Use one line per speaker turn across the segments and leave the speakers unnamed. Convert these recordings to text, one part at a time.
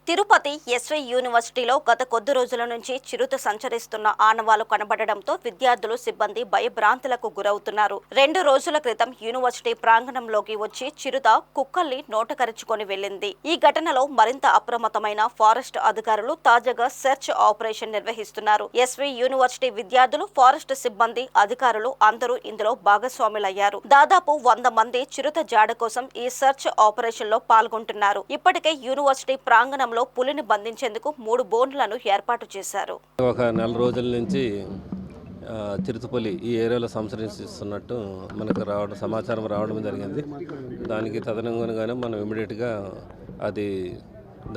Tirupati SV యూనివర్సిటీలో గత కొద్ది రోజుల నుంచి చిరుత సంచరిస్తున్న ఆనవాలు కనబడడంతో విద్యార్థులు సిబ్బంది భయభ్రాంతులకు గురవుతున్నారు. 2 రోజుల క్రితం యూనివర్సిటీ ప్రాంగణంలోకి వచ్చి చిరుత కుక్కల్ని నోటకరుచుకొని వెళ్లింది. ఈ ఘటనలో మరింత అప్రమత్తమైన ఫారెస్ట్ అధికారులు తాజాగా సెర్చ్ ఆపరేషన్ నిర్వహిస్తున్నారు. ఎస్వి యూనివర్సిటీ విద్యార్థులు, ఫారెస్ట్ సిబ్బంది, అధికారులు అందరూ ఇందులో భాగస్వాములయ్యారు. దాదాపు 100 మంది చిరుత జాడ కోసం ఈ సెర్చ్ ఆపరేషన్ లో పాల్గొంటున్నారు. ఇప్పటికే యూనివర్సిటీ ప్రాంగణం పులిని బంధించేందుకు 3 బోన్లను ఏర్పాటు చేశారు.
ఒక నెల రోజుల నుంచి చిరుతపులి ఈ ఏరియాలో సంచరిస్తున్నట్టు మనకు సమాచారం రావడం జరిగింది. దానికి తదనుగుణంగానే మనం ఇమీడియట్గా అది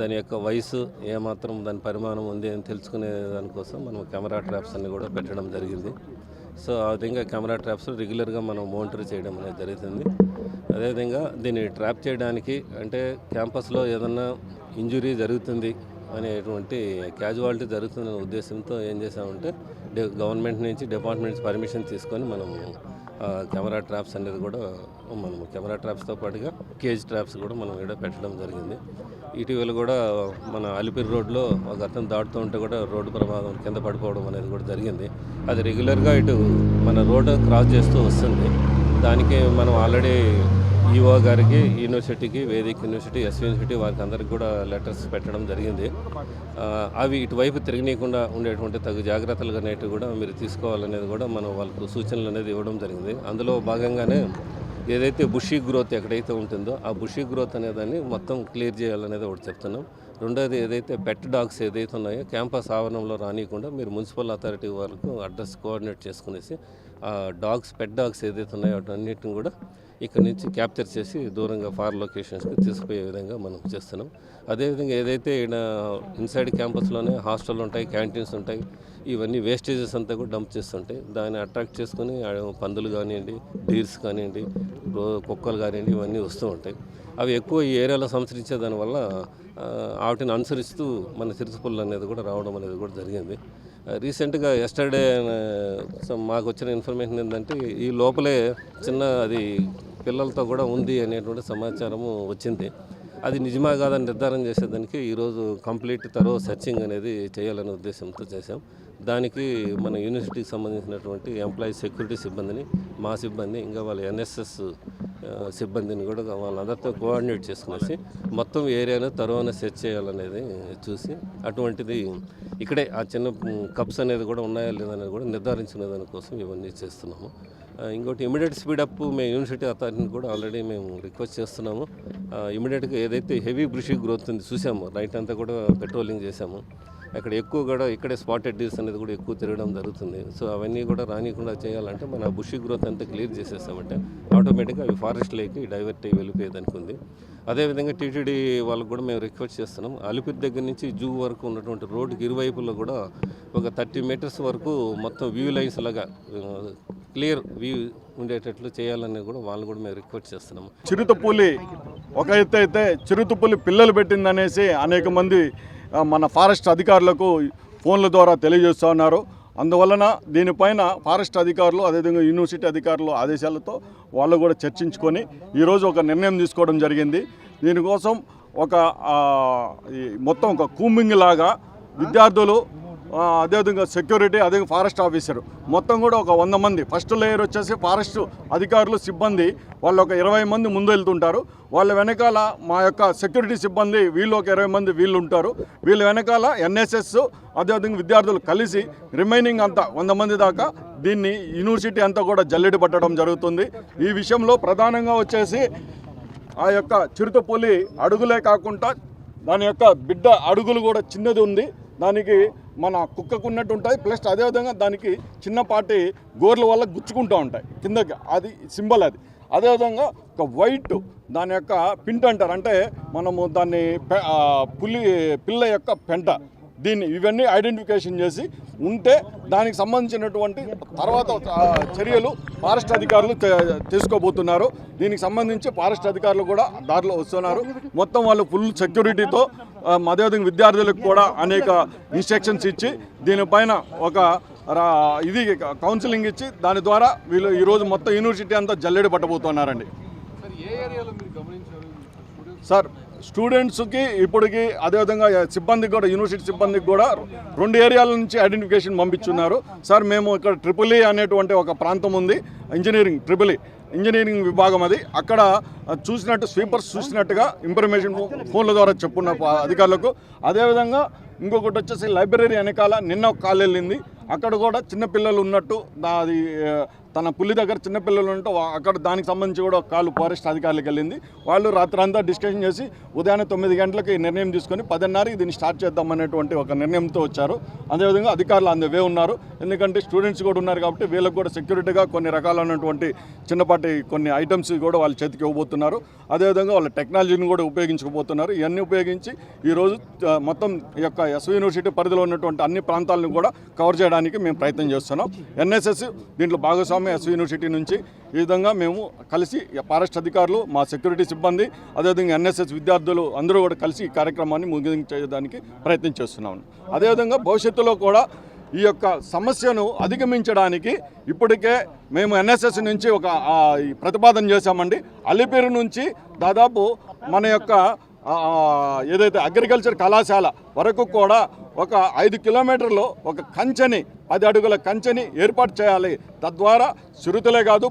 దాని యొక్క వయసు ఏమాత్రం దాని పరిమాణం ఉంది అని తెలుసుకునే దానికోసం మనం కెమెరా ట్రాప్స్ అన్ని కూడా పెట్టడం జరిగింది. సో ఆ విధంగా కెమెరా ట్రాప్స్ రెగ్యులర్గా మనం మానిటర్ చేయడం అనేది జరుగుతుంది. అదేవిధంగా దీన్ని ట్రాప్ చేయడానికి అంటే క్యాంపస్లో ఏదన్నా ఇంజురీ జరుగుతుంది అనేటువంటి క్యాజువాలిటీ జరుగుతుందనే ఉద్దేశంతో ఏం చేసామంటే గవర్నమెంట్ నుంచి డిపార్ట్మెంట్స్ పర్మిషన్ తీసుకొని మనం కెమెరా ట్రాప్స్ అనేది కూడా మనం కెమెరా ట్రాప్స్తో పాటుగా కేజ్ ట్రాప్స్ కూడా మనం ఇక్కడ పెట్టడం జరిగింది. ఇటీవల కూడా మన అలిపిరి రోడ్లో ఒక అతను దాటుతూ ఉంటే కూడా రోడ్డు ప్రమాదం కింద పడిపోవడం అనేది కూడా జరిగింది. అది రెగ్యులర్గా ఇటు మన రోడ్డు క్రాస్ చేస్తూ వస్తుంది. దానికి మనం ఆల్రెడీ ఈఓ గారికి, యూనివర్సిటీకి, వేదిక యూనివర్సిటీ, ఎస్వి యూనివర్సిటీ వారికి అందరికి కూడా లెటర్స్ పెట్టడం జరిగింది. అవి ఇటువైపు తిరగనీయకుండా ఉండేటువంటి తగు జాగ్రత్తలు అనేవి కూడా మీరు తీసుకోవాలనేది కూడా మనం వాళ్ళకు సూచనలు అనేది ఇవ్వడం జరిగింది. అందులో భాగంగానే ఏదైతే బుషీ గ్రోత్ ఎక్కడైతే ఉంటుందో ఆ బుషీ గ్రోత్ అనేదాన్ని మొత్తం క్లియర్ చేయాలనేది ఒకటి చెప్తున్నాం. రెండోది ఏదైతే పెట్ డాగ్స్ ఏదైతే ఉన్నాయో క్యాంపస్ ఆవరణంలో రానియకుండా మీరు మున్సిపల్ అథారిటీ వాళ్ళకు అడ్రస్ కోఆర్డినేట్ చేసుకునేసి ఆ డాగ్స్, పెట్ డాగ్స్ ఏదైతే ఉన్నాయో వాటన్నిటిని కూడా ఇక్కడ నుంచి క్యాప్చర్ చేసి దూరంగా ఫార్ లొకేషన్స్కి తీసుకుపోయే విధంగా మనం చేస్తున్నాం. అదేవిధంగా ఏదైతే ఇన్సైడ్ క్యాంపస్లోనే హాస్టల్ ఉంటాయి, క్యాంటీన్స్ ఉంటాయి, ఇవన్నీ వేస్టేజెస్ అంతా కూడా డంప్ చేస్తుంటాయి. దాన్ని అట్రాక్ట్ చేసుకుని పందులు కానివ్వండి, డీర్స్ కానివ్వండి, కుక్కలు కానివ్వండి, ఇవన్నీ వస్తూ ఉంటాయి. అవి ఎక్కువ ఈ ఏరియాలో సంచరించే దానివల్ల వాటిని అనుసరిస్తూ మన చిరుతపుల్లు అనేది కూడా రావడం అనేది కూడా జరిగింది. రీసెంట్గా ఎస్టర్డే మాకు వచ్చిన ఇన్ఫర్మేషన్ ఏంటంటే ఈ లోపలే చిన్న అది పిల్లలతో కూడా ఉంది అనేటువంటి సమాచారము వచ్చింది. అది నిజమా కాదని నిర్ధారణ చేసేదానికి ఈరోజు కంప్లీట్ తరో సెర్చింగ్ అనేది చేయాలనే ఉద్దేశంతో చేశాం. దానికి మన యూనివర్సిటీకి సంబంధించినటువంటి ఎంప్లాయీస్, సెక్యూరిటీ సిబ్బందిని, మా సిబ్బంది, ఇంకా వాళ్ళ ఎన్ఎస్ఎస్ సిబ్బందిని కూడా వాళ్ళందరితో కోఆర్డినేట్ చేసుకునేసి మొత్తం ఏరియాను తరువాత సెర్చ్ చేయాలనేది చూసి అటువంటిది ఇక్కడే ఆ చిన్న కప్స్ అనేది కూడా ఉన్నాయా లేదనేది కూడా నిర్ధారించుకునే దానికోసం ఇవన్నీ చేస్తున్నాము. ఇంకోటి ఇమీడియట్ స్పీడప్ మేము యూనివర్సిటీ అథారిటీని కూడా ఆల్రెడీ మేము రిక్వెస్ట్ చేస్తున్నాము. ఇమీడియట్గా ఏదైతే హెవీ బుషీ గ్రోత్ ఉంది చూసాము, నైట్ అంతా కూడా పెట్రోలింగ్ చేసాము. అక్కడ ఎక్కువ కూడా ఇక్కడే స్పాటెడ్ డీర్స్ అనేది కూడా ఎక్కువ తిరగడం జరుగుతుంది. సో అవన్నీ కూడా రానియకుండా చేయాలంటే మన బుషీ గ్రోత్ అంతా క్లియర్ చేసేసామంటే ఆటోమేటిక్గా అవి ఫారెస్ట్ లేకి డైవర్ట్ అయ్యి వెళ్ళిపోయేదానికి ఉంది. అదేవిధంగా టీటీడీ వాళ్ళకు కూడా మేము రిక్వెస్ట్ చేస్తున్నాం. అలిపిరి దగ్గర నుంచి జూ వరకు ఉన్నటువంటి రోడ్డుకి ఇరువైపులో కూడా ఒక 30 మీటర్స్ వరకు మొత్తం వ్యూ లైన్స్ లాగా క్లియర్ వ్యూ ఉండేటట్లు చేయాలని కూడా వాళ్ళు కూడా మేము రిక్వెస్ట్ చేస్తున్నాము.
చిరుతపులి ఒక ఎత్తు అయితే చిరుతపులి పిల్లలు పెట్టిందనేసి అనేక మంది మన ఫారెస్ట్ అధికారులకు ఫోన్ల ద్వారా తెలియజేస్తూ ఉన్నారు. అందువలన దీనిపైన ఫారెస్ట్ అధికారులు, అదేవిధంగా యూనివర్సిటీ అధికారులు ఆదేశాలతో వాళ్ళు కూడా చర్చించుకొని ఈరోజు ఒక నిర్ణయం తీసుకోవడం జరిగింది. దీనికోసం ఒక మొత్తం ఒక కూంబింగ్ లాగా విద్యార్థులు, అదేవిధంగా సెక్యూరిటీ, అదే ఫారెస్ట్ ఆఫీసర్ మొత్తం కూడా ఒక 100 మంది, ఫస్ట్ లేయర్ వచ్చేసి ఫారెస్ట్ అధికారులు, సిబ్బంది వాళ్ళు ఒక 20 మంది ముందు వెళ్తుంటారు. వాళ్ళ వెనకాల మా యొక్క సెక్యూరిటీ సిబ్బంది వీళ్ళు ఒక 20 మంది వీళ్ళు ఉంటారు. వీళ్ళ వెనకాల ఎన్ఎస్ఎస్, అదేవిధంగా విద్యార్థులు కలిసి రిమైనింగ్ అంతా 100 మంది దాకా దీన్ని యూనివర్సిటీ అంతా కూడా జల్లెడ పట్టడం జరుగుతుంది. ఈ విషయంలో ప్రధానంగా వచ్చేసి ఆ యొక్క చిరుతపులి అడుగులే కాకుండా దాని యొక్క బిడ్డ అడుగులు కూడా చిన్నది ఉంది. దానికి మన కుక్కకు ఉన్నట్టు ఉంటాయి, ప్లస్ అదేవిధంగా దానికి చిన్నపాటి గోర్ల వల్ల గుచ్చుకుంటూ ఉంటాయి కిందకి, అది సింబల్ అది. అదేవిధంగా ఒక వైట్ దాని యొక్క పింట్ అంటారు, అంటే మనము దాన్ని పిల్ల యొక్క పెంట, దీన్ని ఇవన్నీ ఐడెంటిఫికేషన్ చేసి ఉంటే దానికి సంబంధించినటువంటి తర్వాత చర్యలు ఫారెస్ట్ అధికారులు తీసుకోబోతున్నారు. దీనికి సంబంధించి ఫారెస్ట్ అధికారులు కూడా దారిలో వస్తున్నారు. మొత్తం వాళ్ళు ఫుల్ సెక్యూరిటీతో, అదేవిధంగా విద్యార్థులకు కూడా అనేక ఇన్స్ట్రక్షన్స్ ఇచ్చి దీనిపైన ఒక ఇది కౌన్సిలింగ్ ఇచ్చి దాని ద్వారా వీళ్ళు ఈరోజు మొత్తం యూనివర్సిటీ అంతా జల్లెడ పట్టబోతున్నారండి. సార్ స్టూడెంట్స్కి ఇప్పటికి అదేవిధంగా సిబ్బందికి కూడా యూనివర్సిటీ సిబ్బందికి కూడా 2 ఏరియాల నుంచి ఐడెంటిఫికేషన్ పంపించున్నారు. సార్ మేము ఇక్కడ ట్రిపుల్ అనేటువంటి ఒక ప్రాంతం ఉంది, ఇంజనీరింగ్ విభాగం, అది అక్కడ చూసినట్టు స్వీపర్స్ చూసినట్టుగా ఇన్ఫర్మేషన్ ఫోన్ల ద్వారా చెప్పున్న అధికారులకు. అదేవిధంగా ఇంకొకటి వచ్చేసి లైబ్రరీ వెనకాల నిన్న ఒక కాల్ వెళ్ళింది, అక్కడ కూడా చిన్నపిల్లలు ఉన్నట్టు అది తన పులి దగ్గర చిన్నపిల్లలు ఉంటే అక్కడ దానికి సంబంధించి కూడా ఒక కాలు ఫారెస్ట్ అధికారులకు వెళ్ళింది. వాళ్ళు రాత్రంతా డిస్కషన్ చేసి ఉదయాన్నే 9 గంటలకి నిర్ణయం తీసుకొని 10:30కి దీన్ని స్టార్ట్ చేద్దామనేటువంటి ఒక నిర్ణయంతో వచ్చారు. అదేవిధంగా అధికారులు అందువే ఉన్నారు, ఎందుకంటే స్టూడెంట్స్ కూడా ఉన్నారు కాబట్టి వీళ్ళకి కూడా సెక్యూరిటీగా కొన్ని రకాలైనటువంటి చిన్నపాటి కొన్ని ఐటమ్స్ కూడా వాళ్ళ చేతికి ఇవ్వబోతున్నారు. అదేవిధంగా వాళ్ళ టెక్నాలజీని కూడా ఉపయోగించుకోబోతున్నారు. ఇవన్నీ ఉపయోగించి ఈరోజు మొత్తం ఈ యొక్క ఎస్వి యూనివర్సిటీ పరిధిలో ఉన్నటువంటి అన్ని ప్రాంతాలను కూడా కవర్ చేయడానికి మేము ప్రయత్నం చేస్తున్నాం. ఎన్ఎస్ఎస్ దీంట్లో భాగస్వామ్యం ఎస్వి యూనివర్సిటీ నుంచి. ఈ విధంగా మేము కలిసి ఫారెస్ట్ అధికారులు, మా సెక్యూరిటీ సిబ్బంది, అదేవిధంగా ఎన్ఎస్ఎస్ విద్యార్థులు అందరూ కూడా కలిసి ఈ కార్యక్రమాన్ని ముగించడానికి ప్రయత్నం చేస్తున్నాము. అదేవిధంగా భవిష్యత్తులో కూడా ఈ యొక్క సమస్యను అధిగమించడానికి ఇప్పటికే మేము ఎన్ఎస్ఎస్ నుంచి ఒక ప్రతిపాదన చేశామండి. అలిపిరి నుంచి దాదాపు మన యొక్క ఏదైతే అగ్రికల్చర్ కళాశాల వరకు కూడా ఒక 5 కిలోమీటర్లు ఒక కంచెని 10 అడుగుల కంచెని ఏర్పాటు చేయాలి. తద్వారా చిరుతలే కాదు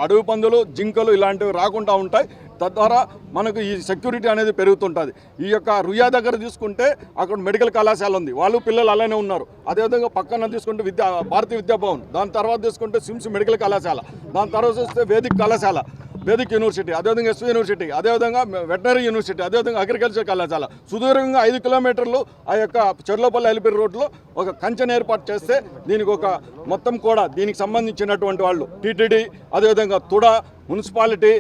అడవి పందులు, జింకలు ఇలాంటివి రాకుండా ఉంటాయి. తద్వారా మనకు ఈ సెక్యూరిటీ అనేది పెరుగుతుంటుంది. ఈ యొక్క రుయా దగ్గర తీసుకుంటే అక్కడ మెడికల్ కళాశాల ఉంది, వాళ్ళు పిల్లలు అలానే ఉన్నారు. అదేవిధంగా పక్కన తీసుకుంటే భారతీయ విద్యాభవన్, దాని తర్వాత తీసుకుంటే సిమ్స్ మెడికల్ కళాశాల, దాని తర్వాత వస్తే వేదిక్ యూనివర్సిటీ, అదేవిధంగా ఎస్వి యూనివర్సిటీ, అదేవిధంగా వెటనరీ యూనివర్సిటీ, అదేవిధంగా అగ్రికల్చర్ కళాశాల. సుదీర్ఘంగా 5 కిలోమీటర్లు ఆ యొక్క చెర్లోపల్లి అలిపిరి రోడ్లో ఒక కంచెను ఏర్పాటు చేస్తే దీనికి ఒక మొత్తం కూడా దీనికి సంబంధించినటువంటి వాళ్ళు టీటీడీ, అదేవిధంగా తుడా, మున్సిపాలిటీ,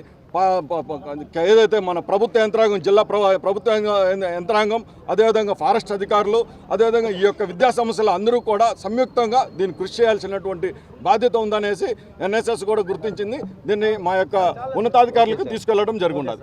ఏదైతే మన ప్రభుత్వ యంత్రాంగం, జిల్లా ప్రభుత్వ యంత్రాంగం, అదేవిధంగా ఫారెస్ట్ అధికారులు, అదేవిధంగా ఈ యొక్క విద్యా సంస్థలు అందరూ కూడా సంయుక్తంగా దీన్ని కృషి చేయాల్సినటువంటి బాధ్యత ఉందనేసి ఎన్ఎస్ఎస్ కూడా గుర్తించింది. దీన్ని మా యొక్క ఉన్నతాధికారులకు తీసుకెళ్లడం జరుగుతుంది.